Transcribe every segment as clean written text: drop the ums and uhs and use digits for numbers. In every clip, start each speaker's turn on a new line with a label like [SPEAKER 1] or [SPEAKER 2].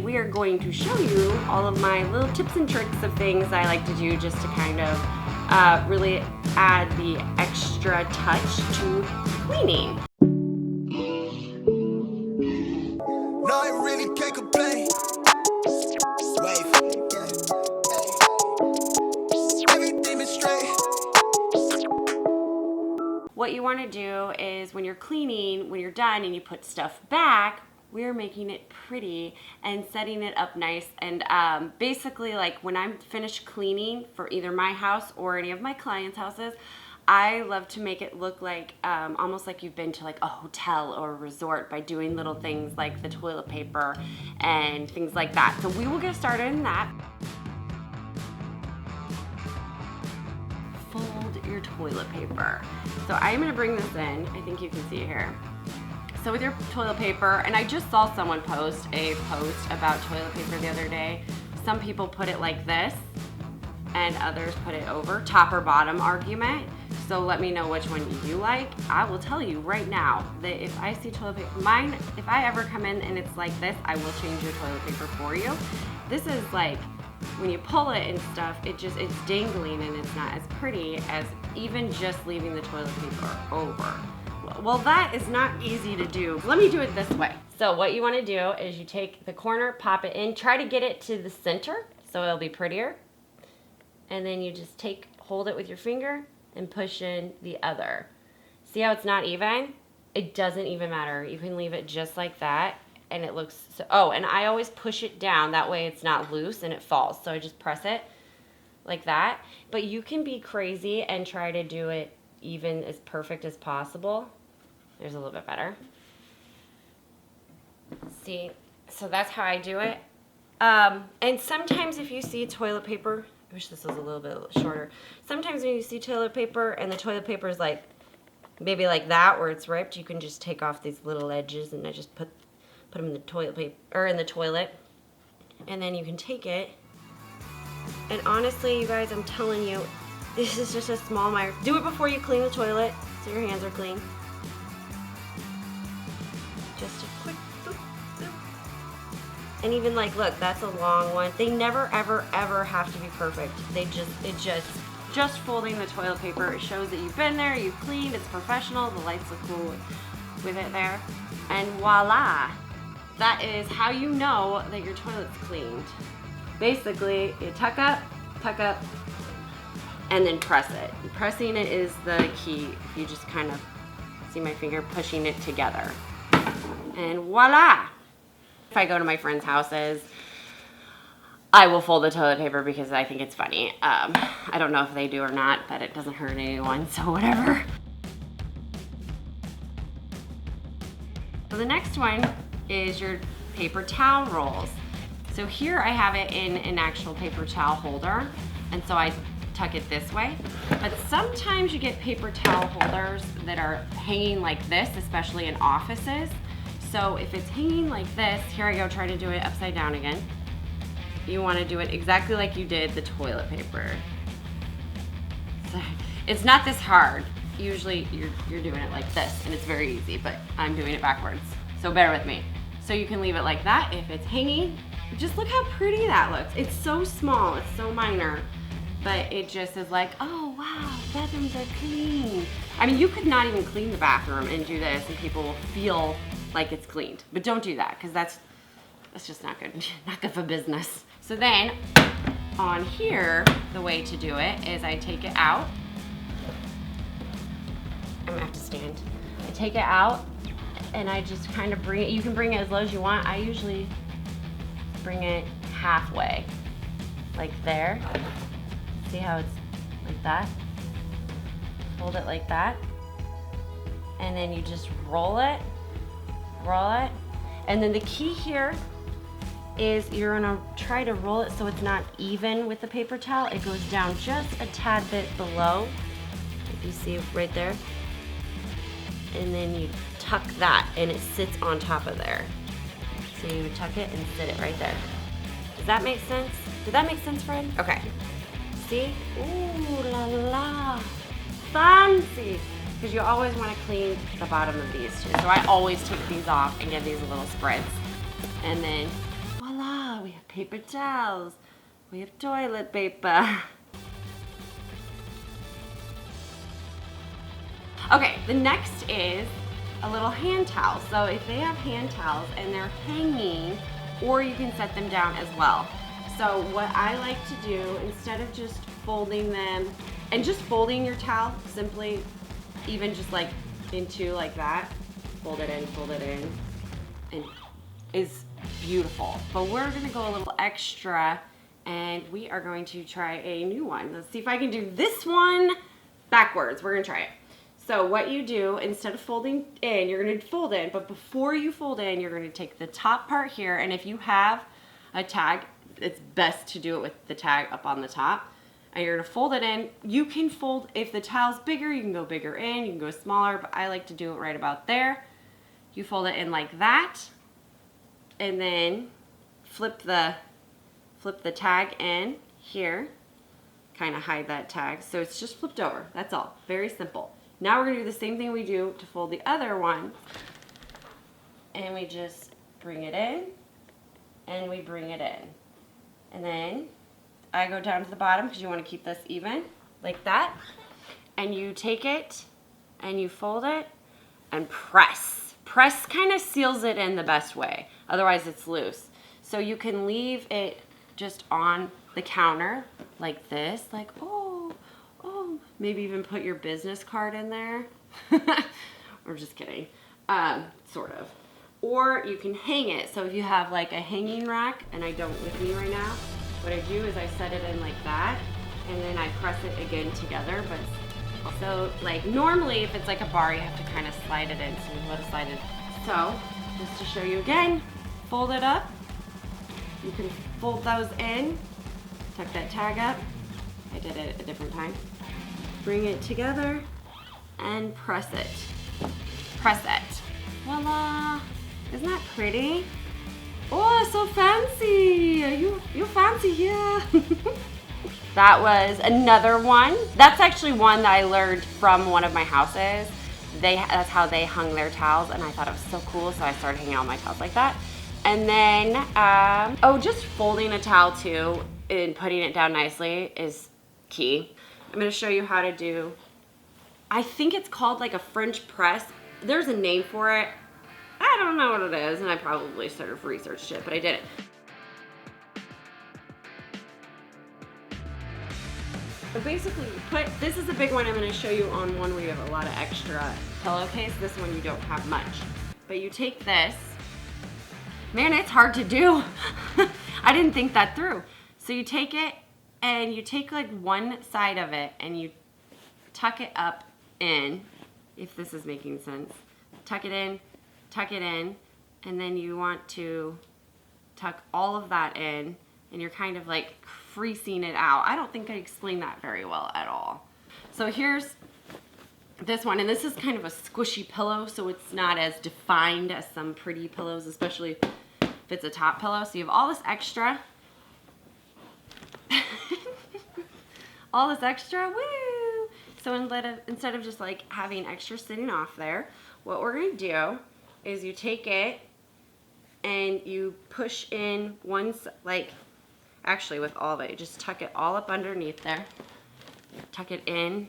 [SPEAKER 1] We are going to show you all of my little tips and tricks of things I like to do just to kind of really add the extra touch to cleaning.
[SPEAKER 2] No, I really can't complain. Wave, yeah. Everything is straight.
[SPEAKER 1] What you want to do is when you're cleaning, when you're done and you put stuff back, we're making it pretty and setting it up nice. And basically, like when I'm finished cleaning for either my house or any of my clients' houses, I love to make it look like almost like you've been to like a hotel or a resort by doing little things like the toilet paper and things like that. So we will get started in that. Fold your toilet paper. So I'm gonna bring this in. I think you can see it here. So with your toilet paper, and I just saw someone post a post about toilet paper the other day. Some people put it like this and others put it over, top or bottom argument. So let me know which one you like. I will tell you right now that if I see toilet paper, if I ever come in and it's like this, I will change your toilet paper for you. This is like, when you pull it and stuff, it's dangling and it's not as pretty as even just leaving the toilet paper over. Well, that is not easy to do. Let me do it this way. So what you want to do is you take the corner, pop it in, try to get it to the center so it'll be prettier. And then you just hold it with your finger and push in the other. See how it's not even? It doesn't even matter. You can leave it just like that and it looks so, oh, and I always push it down, that way it's not loose and it falls. So I just press it like that. But you can be crazy and try to do it even as perfect as possible. There's a little bit better. See, so that's how I do it. And sometimes if you see toilet paper, I wish this was a little bit shorter. Sometimes when you see toilet paper and the toilet paper is like, maybe like that where it's ripped, you can just take off these little edges and I just put them in the toilet paper, or in the toilet. And then you can take it. And honestly, you guys, I'm telling you, this is just a small miter. Do it before you clean the toilet so your hands are clean. Just a quick boop, boop. And even like, look, that's a long one. They never, ever, ever have to be perfect. Just folding the toilet paper, it shows that you've been there, you've cleaned, it's professional, the lights look cool with it there. And voila, that is how you know that your toilet's cleaned. Basically, you tuck up, and then press it. And pressing it is the key. You just kind of see my finger pushing it together. And voila! If I go to my friends' houses, I will fold the toilet paper because I think it's funny. I don't know if they do or not, but it doesn't hurt anyone, so whatever. So the next one is your paper towel rolls. So here I have it in an actual paper towel holder, and so I tuck it this way. But sometimes you get paper towel holders that are hanging like this, especially in offices. So if it's hanging like this, here I go trying to do it upside down again. You want to do it exactly like you did the toilet paper. So it's not this hard. Usually you're doing it like this and it's very easy, but I'm doing it backwards. So bear with me. So you can leave it like that if it's hanging. Just look how pretty that looks. It's so small, it's so minor, but it just is like, oh wow, bathrooms are clean. I mean, you could not even clean the bathroom and do this and people will feel like it's cleaned. But don't do that, because that's just not good, not good for business. So then, on here, the way to do it is I take it out. I'm gonna have to stand. I take it out and I just kind of bring it, you can bring it as low as you want. I usually bring it halfway, like there. See how it's like that? Hold it like that. And then you just roll it. And then the key here is you're gonna try to roll it so it's not even with the paper towel. It goes down just a tad bit below, if you see right there. And then you tuck that and it sits on top of there. So you tuck it and sit it right there. Does that make sense? Did that make sense, Fred? Okay. See? Ooh la la. Fancy. Because you always want to clean the bottom of these too. So I always take these off and give these a little spritz. And then voila. paper towels. We have toilet paper. Okay, the next is a little hand towel. So if they have hand towels and they're hanging, or you can set them down as well. So what I like to do, instead of just folding them, and just folding your towel, simply even just like into like that, fold it in, and is beautiful. But we're gonna go a little extra, and we are going to try a new one. Let's see if I can do this one backwards. We're gonna try it. So what you do, instead of folding in, you're gonna fold in, but before you fold in, you're gonna take the top part here, and if you have a tag, it's best to do it with the tag up on the top. And you're gonna fold it in. You can fold, if the towel's bigger, you can go bigger in, you can go smaller, but I like to do it right about there. You fold it in like that, and then flip the tag in here, kind of hide that tag. So it's just flipped over, that's all, very simple. Now we're gonna do the same thing we do to fold the other one. And we just bring it in, and we bring it in. And then I go down to the bottom because you wanna keep this even, like that. And you take it, and you fold it, and press. Press kind of seals it in the best way, otherwise it's loose. So you can leave it just on the counter, like this, like, oh, maybe even put your business card in there. Or just kidding, sort of. Or you can hang it. So if you have like a hanging rack, and I don't with me right now, what I do is I set it in like that, and then I press it again together. But also, like normally if it's like a bar, you have to kind of slide it in, so we let it slide in. So just to show you again, fold it up. You can fold those in, tuck that tag up. I did it a different time. Bring it together and press it. Press it. Voila! Isn't that pretty? Oh, it's so fancy! You fancy, yeah. That was another one. That's actually one that I learned from one of my houses. That's how they hung their towels, and I thought it was so cool, so I started hanging all my towels like that. And then, just folding a towel too and putting it down nicely is key. I'm gonna show you how to do, I think it's called like a French press. There's a name for it. I don't know what it is, and I probably sort of researched it, but I did it. So basically, this is a big one I'm gonna show you on one where you have a lot of extra pillowcase. This one you don't have much. But you take this, man, it's hard to do. I didn't think that through. So you take it, and you take like one side of it, and you tuck it up in, if this is making sense. Tuck it in, and then you want to tuck all of that in, and you're kind of like creasing it out. I don't think I explained that very well at all. So here's this one, and this is kind of a squishy pillow, so it's not as defined as some pretty pillows, especially if it's a top pillow. So you have all this extra. All this extra, woo! So instead of just like having extra sitting off there, what we're gonna do is you take it and you push in like actually with all of it, just tuck it all up underneath there. Tuck it in,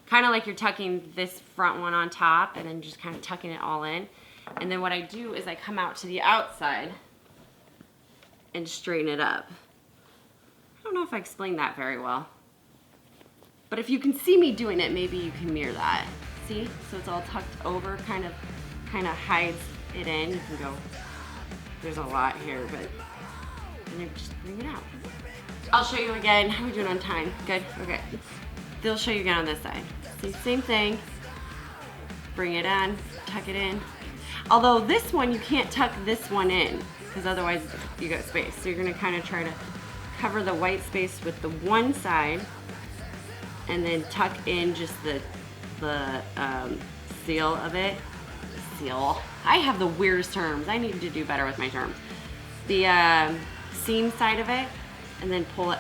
[SPEAKER 1] kind of like you're tucking this front one on top, and then just kind of tucking it all in. And then what I do is I come out to the outside and straighten it up. I don't know if I explained that very well. But if you can see me doing it, maybe you can mirror that. See? So it's all tucked over, kind of hides it in. You can go, there's a lot here, but and then just bring it out. I'll show you again. How are we doing on time? Good? Okay. They'll show you again on this side. See, same thing. Bring it on, tuck it in. Although this one, you can't tuck this one in, because otherwise you got space. So you're gonna kind of try to cover the white space with the one side, and then tuck in just the seal of it. Seal. I have the weirdest terms. I need to do better with my terms. The seam side of it, and then pull it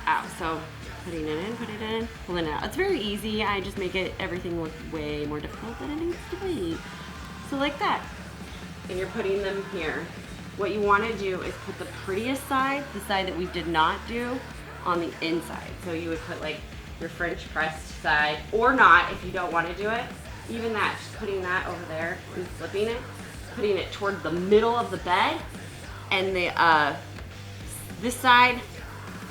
[SPEAKER 1] out. So putting it in, pulling it out. It's very easy. I just make everything look way more difficult than it needs to be. So like that. And you're putting them here. what you want to do is put the prettiest side, the side that we did not do, on the inside. So you would put like your French pressed side, or not if you don't want to do it. Even that, just putting that over there and flipping it, putting it toward the middle of the bed, and the this side,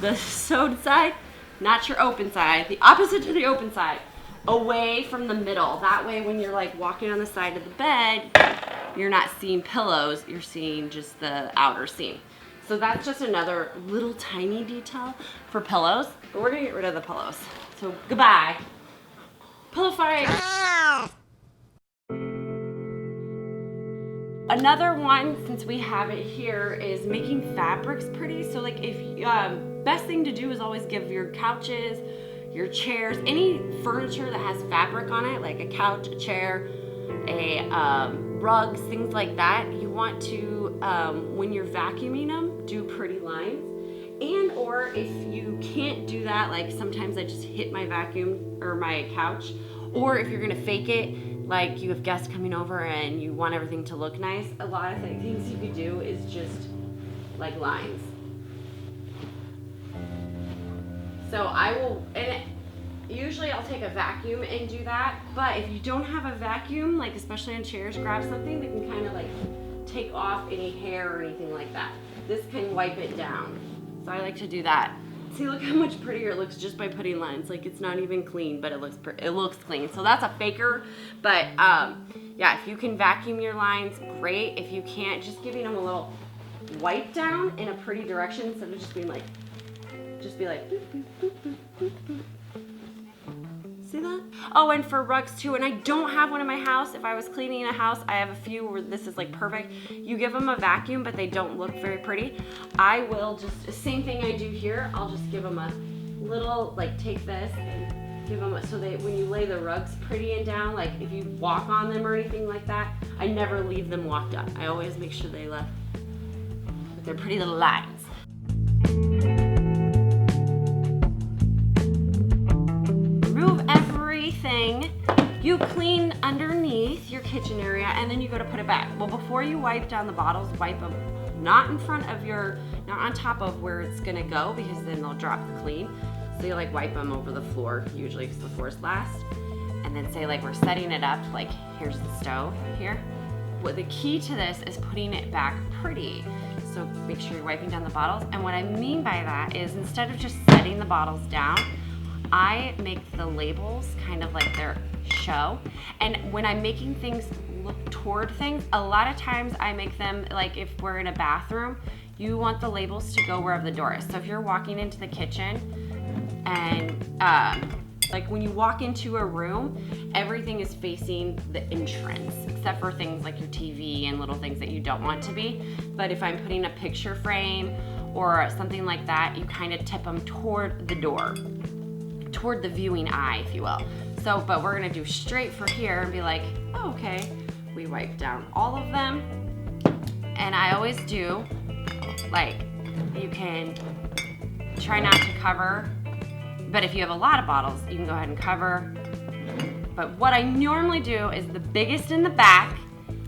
[SPEAKER 1] the sewed side, not your open side, the opposite to the open side, away from the middle. That way when you're like walking on the side of the bed, you're not seeing pillows, you're seeing just the outer seam. So that's just another little tiny detail for pillows, but we're gonna get rid of the pillows. So goodbye. Pillow fight. Another one, since we have it here, is making fabrics pretty. So like if best thing to do is always give your couches, your chairs, any furniture that has fabric on it, like a couch, a chair, rugs, things like that, you want to, when you're vacuuming them, do pretty lines. And or if you can't do that, like sometimes I just hit my vacuum or my couch, or if you're gonna fake it, like you have guests coming over and you want everything to look nice, a lot of things you could do is just like lines. So I will, and usually I'll take a vacuum and do that, but if you don't have a vacuum, like especially on chairs, grab something that can kind of like take off any hair or anything like that. This can wipe it down. So I like to do that. See, look how much prettier it looks just by putting lines. Like it's not even clean, but it looks clean. So that's a faker, but yeah, if you can vacuum your lines, great. If you can't, just giving them a little wipe down in a pretty direction instead of just being like, just be like, boop, boop, boop, boop, boop, boop. See that? Oh, and for rugs too, and I don't have one in my house. If I was cleaning a house, I have a few where this is like perfect. You give them a vacuum, but they don't look very pretty. I will just, same thing I do here, I'll just give them a little, like take this and give them, so they, when you lay the rugs pretty and down, like if you walk on them or anything like that, I never leave them walked up. I always make sure they left with their pretty little lines. You clean underneath your kitchen area and then you go to put it back. Well, before you wipe down the bottles, wipe them not in front of your, not on top of where it's gonna go, because then they'll drop the clean. So you like wipe them over the floor, usually because the floor's last. And then say like we're setting it up, like here's the stove here. Well, the key to this is putting it back pretty. So make sure you're wiping down the bottles. And what I mean by that is instead of just setting the bottles down, I make the labels kind of like their show. And when I'm making things look toward things, a lot of times I make them like if we're in a bathroom, you want the labels to go wherever the door is. So if you're walking into the kitchen and like when you walk into a room, everything is facing the entrance, except for things like your TV and little things that you don't want to be. But if I'm putting a picture frame or something like that, you kind of tip them toward the door, toward the viewing eye, if you will. So, but we're gonna do straight for here and be like, oh, okay, we wipe down all of them. And I always do, like, you can try not to cover, but if you have a lot of bottles, you can go ahead and cover. But what I normally do is the biggest in the back,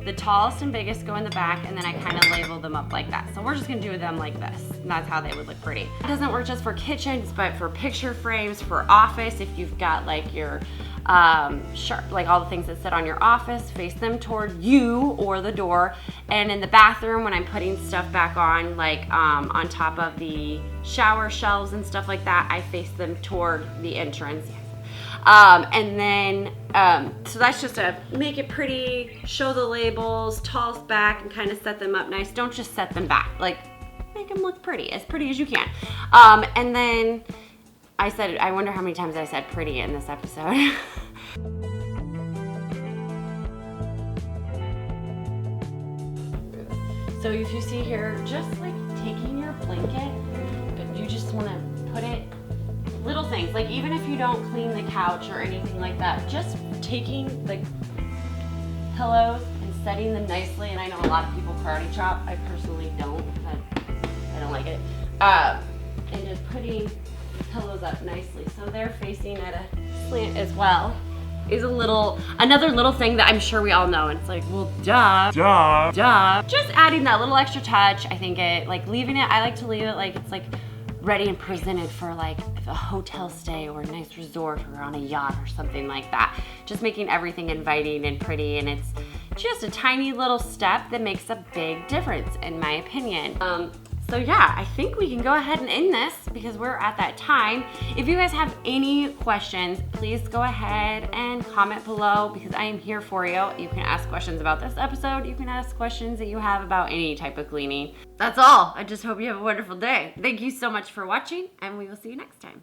[SPEAKER 1] the tallest and biggest go in the back, and then I kind of label them up like that. So we're just gonna do them like this, and that's how they would look pretty. It doesn't work just for kitchens, but for picture frames, for office, if you've got like your like all the things that sit on your office, face them toward you or the door. And in the bathroom, when I'm putting stuff back on, like on top of the shower shelves and stuff like that, I face them toward the entrance. And then, so that's just to make it pretty, show the labels, toss back, and kind of set them up nice. Don't just set them back, like make them look pretty as you can. And then I wonder how many times I said pretty in this episode. So if you see here, just like taking your blanket, but you just want to put it, little things, like even if you don't clean the couch or anything like that, just taking the pillows and setting them nicely. And I know a lot of people karate chop. I personally don't. I don't like it. And just putting pillows up nicely so they're facing at a slant as well. is another little thing that I'm sure we all know. And it's like, well, duh. Just adding that little extra touch. I think I like to leave it like it's like ready and presented for like a hotel stay or a nice resort or on a yacht or something like that. Just making everything inviting and pretty, and it's just a tiny little step that makes a big difference in my opinion. So yeah, I think we can go ahead and end this because we're at that time. If you guys have any questions, please go ahead and comment below because I am here for you. You can ask questions about this episode. You can ask questions that you have about any type of cleaning. That's all. I just hope you have a wonderful day. Thank you so much for watching, and we will see you next time.